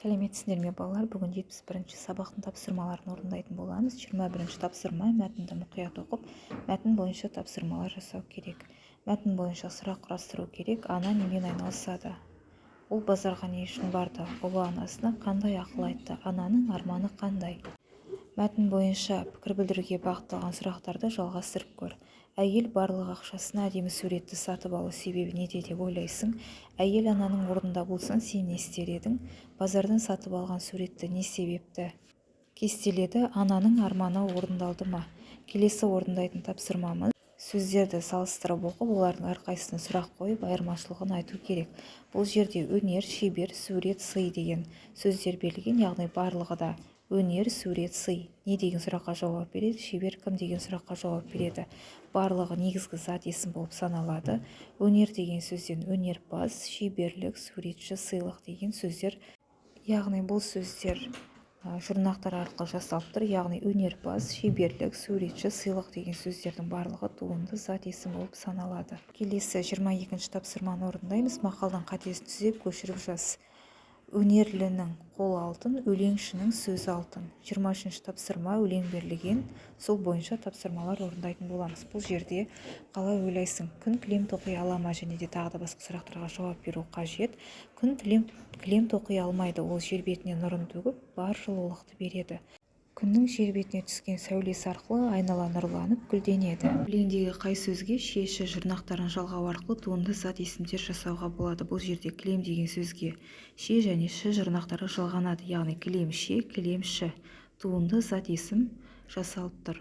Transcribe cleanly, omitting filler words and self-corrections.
Сәлеметсіздер ме балалар? Бүгін 71-ші сабақтың тапсырмаларын орындайтын боламыз. 21-ші тапсырма: мәтінді мұқият оқып, мәтін бойынша тапсырмалар жасау керек. Мәтін бойынша сұрақ құрастыру керек. Ана немен айналысады? Ол базарға не үшін барды? Ұлы анасына қандай ақыл айтты? Ананың арманы қандай? Мәтін бойынша пікір білдіруге бағытталған сұрақтарды жалғастырып көр. Әйел барлық ақшасына әдемі суретті сатып алу себебі неде деп ойлайсың? Әйел ананың орнында болсаң, сен не істер едің? Базардан сатып алған суретті не себепті кестеледі? Ананың арманы орындалды ма? Келесі орындайтын тапсырмамыз: сөздерді салыстырып оқып, олардың әрқайсысына сұрақ қойып, айырмашылығын айту керек. Бұл жерде өнер, шебер, сурет, сый деген сөздер берілген, яғни барлығы да өнер, сурет, сый. Не деген сұраққа жауап береді? Шебер кім деген сұраққа жауап береді? Барлығы негізгі зат есім болып саналады. Өнер деген сөзден өнерпаз, шеберлік, суретші, сыйлық деген сөздер. Яғни бұл сөздер жұрнақтар арқылы жасалып тұр. Яғни өнерпаз, шеберлік, суретші, сыйлық деген сөздердің барлығы туынды зат есім болып саналады. Келесі 22-ші тапсырманы орындаймыз. Мақалдың қатесін түзеп көшіріп жаз. Өнерлінің қол алтын, өлеңшінің сөз алтын. 23-ші тапсырма: өлең берілген. Сол бойынша тапсырмалар орындайтын боламыз. Бұл жерде қалай ойлайсың? Күн кілем тоқи ала ма? Және де тағы да басқа сұрақтарға жауап беру қажет. Күн кілем тоқи алмайды. Ол жер бетіне нұрын төгіп, бар жылулықты береді. Күннің жер бетіне түскен сәулесі арқылы айнала нұрланып гүлденеді. Өлеңдегі қай сөзге ше, ш жұрнақтарын жалғау арқылы туынды зат есімдер жасауға болады? Бұл жерде кілем деген сөзге ше және ш жұрнақтары жалғанады. Яғни кілем ше, кілем ш туынды зат есім жасалып тұр.